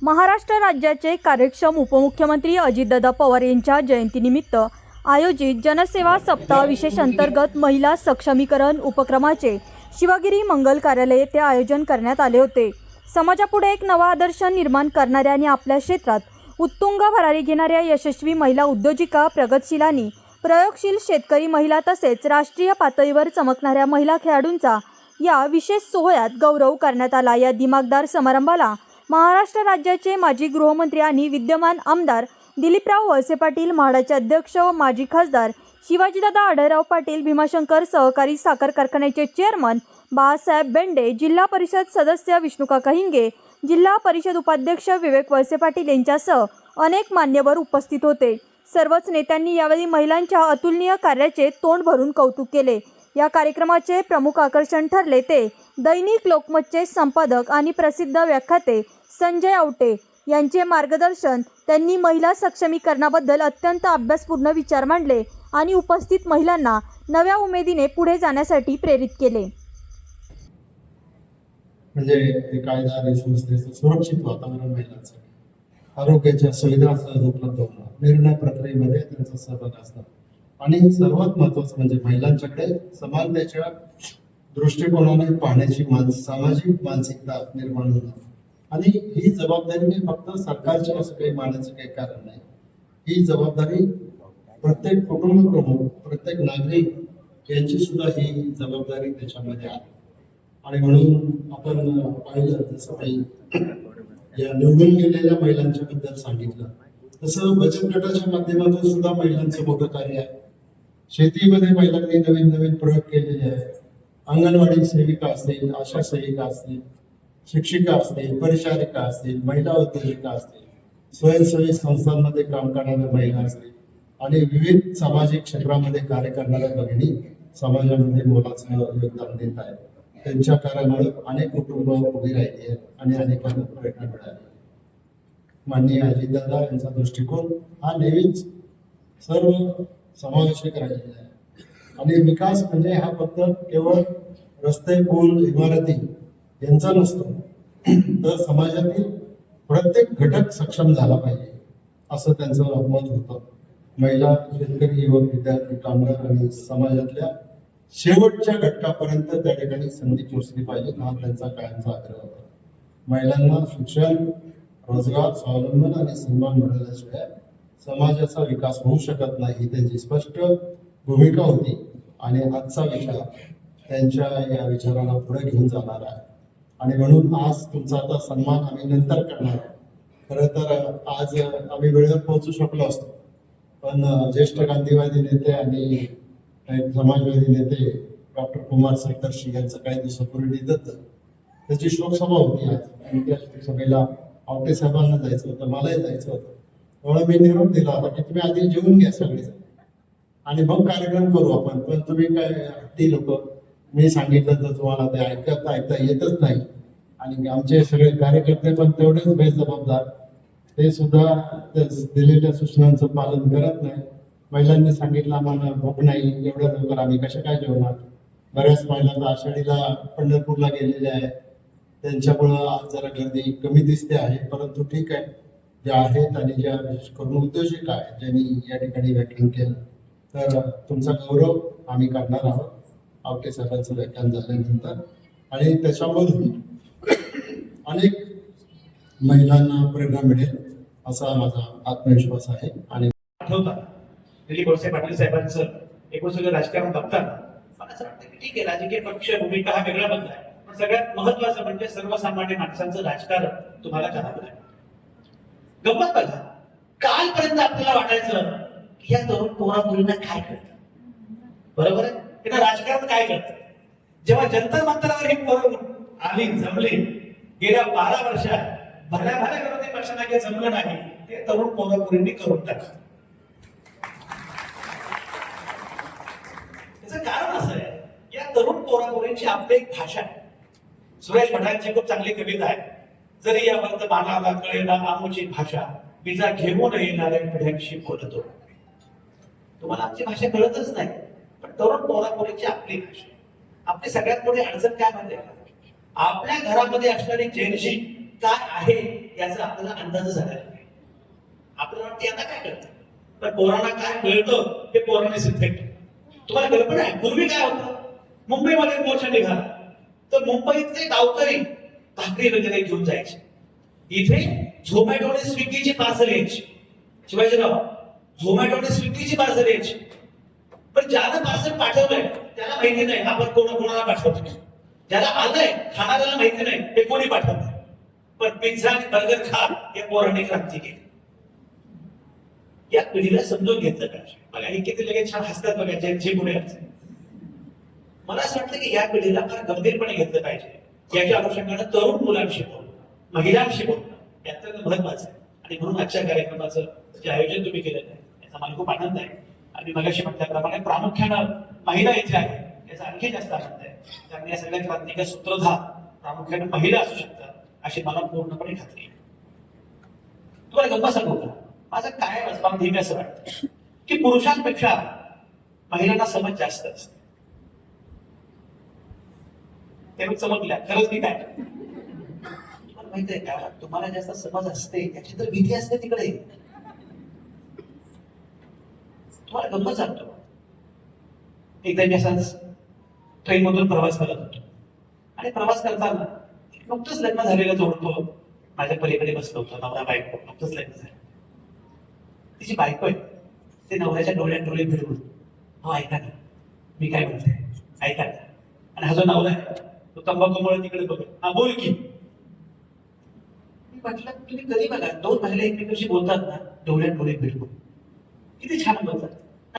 महाराष्ट्र राज्याचे कार्यक्षम उपमुख्यमंत्री अजितदादा पवार यांच्या जयंतीनिमित्त आयोजित जनसेवा सप्ताह विशेष अंतर्गत महिला सक्षमीकरण उपक्रमाचे शिवगिरी मंगल कार्यालय येथे आयोजन करण्यात आले होते। समाजापुढे एक नवा आदर्श निर्माण करणाऱ्या आणि आपल्या क्षेत्रात उत्तुंग भरारी घेणाऱ्या यशस्वी महिला उद्योजिका, प्रगतशील आणि प्रयोगशील शेतकरी महिला तसेच राष्ट्रीय पातळीवर चमकणाऱ्या महिला खेळाडूंचा या विशेष सोहळ्यात गौरव करण्यात आला। या दिमागदार समारंभाला महाराष्ट्र राज्याचे माजी गृहमंत्री आणि विद्यमान आमदार दिलीपराव वळसे पाटील, म्हाडाचे अध्यक्ष व माजी खासदार शिवाजीदादा आढळराव पाटील, भीमाशंकर सहकारी साखर कारखान्याचे चेअरमन बाळासाहेब बेंडे, जिल्हा परिषद सदस्य विष्णुकाका हिंगे, जिल्हा परिषद उपाध्यक्ष विवेक वळसे पाटील यांच्यासह अनेक मान्यवर उपस्थित होते। सर्वच नेत्यांनी यावेळी महिलांच्या अतुलनीय कार्याचे तोंड भरून कौतुक केले। या कार्यक्रमाचे प्रमुख आकर्षण ठरले ते दैनिक लोकमतचे संपादक आणि प्रसिद्ध व्याख्याते संजय आवटे यांचे मार्गदर्शन। त्यांनी महिला सक्षमीकरणाबद्दल अत्यंत अभ्यासपूर्ण विचार मांडले आणि उपस्थित महिलांना नव्या उमेदीने पुढे जाण्यासाठी प्रेरित केले। म्हणजे कायदा सुव्यवस्थेचं सुरक्षित वातावरण महिलांसाठी, आरोग्याच्या सुविधा सहज उपलब्ध होणं, निर्णय प्रक्रियेमध्ये त्यांचा सहभाग असणं आणि सर्वात महत्त्वाचं म्हणजे महिलांच्याकडे समानतेच्या दृष्टिकोनाने पाहण्याची सामाजिक मानसिकता निर्माण होणं। आणि ही जबाबदारी फक्त सरकारची असं काही मानायचं काही कारण नाही। ही जबाबदारी प्रत्येक कुटुंब प्रमुख, प्रत्येक नागरिक यांची सुद्धा ही जबाबदारी त्याच्यामध्ये आहे। आणि म्हणून आपण पाहिलं जसं काही या निवडून गेलेल्या महिलांच्या बद्दल सांगितलं, तसं बचत गटाच्या माध्यमातून सुद्धा महिलांचं मोठं कार्य आहे। शेतीमध्ये महिलांनी नवीन नवीन प्रयोग केलेले आहेत। अंगणवाडी सेविका असतील, आशा सेविका असतील, शिक्षिका असतील, परिचारिका असतील, महिला उद्योजिका असतील, स्वयंसेवी संस्थांमध्ये काम करणाऱ्या महिला असतील आणि विविध सामाजिक क्षेत्रामध्ये कार्य करणाऱ्या भगिनी समाजामध्ये मोलाचं योगदान देत आहेत। त्यांच्या कार्यामुळे अनेक कुटुंब उभी राहिली आहेत आणि अनेकांना प्रेरणा मिळाली। माननीय अजितदादा यांचा दृष्टिकोन हा नेहमीच सर्व समावेशक राहिलेला आहे आणि विकास म्हणजे हा फक्त केवळ रस्ते, पूल, इमारती यांचा नसतो, तर समाजातील प्रत्येक घटक सक्षम झाला पाहिजे असं त्यांचं मत होतं। महिला, शेतकरी, युवक, विद्यार्थी, कामगार आणि समाजातल्या शेवटच्या घटकापर्यंत त्या ठिकाणी संधी पोचली पाहिजे हा त्यांचा कायमचा आग्रह होता। महिलांना शिक्षण, रोजगार, स्वावलंबन आणि सन्मान मिळाल्याशिवाय समाजाचा विकास होऊ शकत नाही ही त्यांची स्पष्ट भूमिका होती आणि आजचा विचार त्यांच्या या विचाराला पुढे घेऊन जाणार आहे। आणि म्हणून आज तुमचा आता सन्मान आम्ही नंतर करणार आहे। खरं तर आज आम्ही वेळेवर पोहोचू शकलो असतो, पण ज्येष्ठ गांधीवादी नेते आणि समाजवादी नेते डॉक्टर कुमार सत्तरशी यांचं काही दिवसापूर्वी निधन झालं। त्याची शोकसभा होती आज आणि त्या शोकसभेला आवटे साहेबांना जायचं होतं, मलाही जायचं होतं। त्यामुळे मी निरोप दिला होता की तुम्ही आधी जेवून घ्या सगळेजण आणि मग कार्यक्रम करू आपण, पण तुम्ही काय हट्टी लोक, मी सांगितलं तर तुम्हाला ते ऐकता येतच नाही। आणि आमचे सगळे कार्यकर्ते पण तेवढेच बेजबाबदार, ते सुद्धा दिलेल्या सूचनांचं पालन करत नाही। महिलांनी सांगितलं आम्हाला भूक नाही, एवढ्या लवकर आम्ही कशा काय जेवणार। बऱ्याच महिला तर आषाढीला पंढरपूरला गेलेल्या आहेत, त्यांच्यामुळं आज जरा गर्दी कमी दिसते आहे, परंतु ठीक आहे, ज्या आहेत आणि ज्या विशेष करून उद्योजिका आहेत ज्यांनी या ठिकाणी व्याख्यान केलं, तर तुमचा गौरव आम्ही करणार आहोत आवटे साहेबांचं व्याख्यान झाल्यानंतर। आणि त्याच्यामधून अनेक महिलांना प्रेरणा मिळेल असा माझा आत्मविश्वास आहे। आणि आठवतात दिलीप वळसे पाटील साहेबांचं एकूण सगळं राजकारण बघताना मला असं वाटतं की ठीक आहे, राजकीय पक्ष भूमिका हा वेगळा बदला आहे, पण सगळ्यात महत्वाचं म्हणजे सर्वसामान्य माणसांचं राजकारण तुम्हाला करावं लागेल। गंमत बघा, कालपर्यंत आपल्याला वाटायचं की या तरुण पोरामुलींना काय कळतं, बरोबर आहे, त्यांना राजकारण काय कळतं। जेव्हा जंतर मंतरावर ही पोरं आली, जमली, गेल्या 12 वर्षात भल्या विरोधी पक्षांना काही जमलं नाही, ते तरुण पोरामुलींनी करून टाकलं। त्याचं कारण असं आहे, या तरुण पोरामुलींची आपली एक भाषा आहे। सुरेश भटांची खूप चांगली कविता आहे, जरी या वर्तमानाला कळेना आमची भाषा, बिजा घेऊन येणाऱ्या पिढ्यांशी बोलतो। तुम्हाला आमची भाषा कळतच नाही, पण तरुण पोरामुलींची आपली भाषा। आपली सगळ्यात मोठी अडचण काय म्हणजे आपल्या घरामध्ये असणारी जेनशी काय आहे याचा आपल्याला अंदाज झालेला नाही. आपल्याला वाटते आता काय कळतं, पण पोरांना काय कळतं हे पोरांनी सिद्ध केलं. तुम्हाला कल्पना आहे पूर्वी काय होतं, मुंबईमध्ये मोर्चा निघाला तर मुंबईतले गावकरी भाकरी वगैरे घेऊन जायचे. इथे झोमॅटो आणि स्विगीची पार्सल यायची. शिवाजीराव, झोमॅटो आणि स्विगीची पार्सल यायची. पण ज्याला पार्सल पाठवलंय त्याला माहिती नाही आपण कोणाला पाठवतोय. ज्याला आलंय खाणाऱ्याला माहिती नाही हे कोणी पाठवलंय. पण पिझ्झा आणि बर्गर खा हे पोरांनी क्रांती केली. या पिढीला समजून घेतलं पाहिजे. बघा हे किती लगेच छान हसतात बघा जे पुढे असतात. मला असं वाटतं की या पिढीला फार गंभीरपणे घेतलं पाहिजे. याच्या अनुषंगाने तरुण मुलांशी बोलणं, महिलांशी बोलणं अत्यंत महत्वाचं आहे. आणि म्हणून आजच्या कार्यक्रमाचं जे आयोजन तुम्ही केलेलं आहे याचा मला खूप आनंद आहे. आणि मगाशी म्हटल्याप्रमाणे प्रामुख्यानं महिला इथे आहे याचा आणखी जास्त आनंद आहे. कारण या सगळ्या क्रांतीच्या सूत्रधार प्रामुख्याने महिला असू शकतात अशी मला पूर्णपणे खात्री आहे. तुम्हाला गप्पा सांगू का, माझं काय response नेहमी असं वाटतं की पुरुषांपेक्षा महिलांना समज जास्त असते. ते मग चमकल्या खरंच की काय. तुम्हाला माहिती आहे का, तुम्हाला जास्त समज असते याची तर भीती असते तिकडे. तुम्हाला गंमत सांगतो, एकदा मी असाच ट्रेन मधून प्रवास करत होतो आणि प्रवास करताना नुकतंच लग्न झालेलं जोडपं माझ्या पलीकडे बसलं होतं. नवरा बायको नुकतंच लग्न झालं. तिची बायको आहे, ते नवऱ्याच्या डोळ्यात डोळे भिडवून, हो ऐका ना मी काय म्हणते, ऐका ना. आणि हा जो नवरा आहे तो तंबाखूमुळे तिकडे बघत, हा बोल की. मी म्हटलं तुम्ही कधी बघा दोन महिला एकमेकांशी बोलतात ना डोळ्यात डोळे भिडवून, किती छान बोलतात.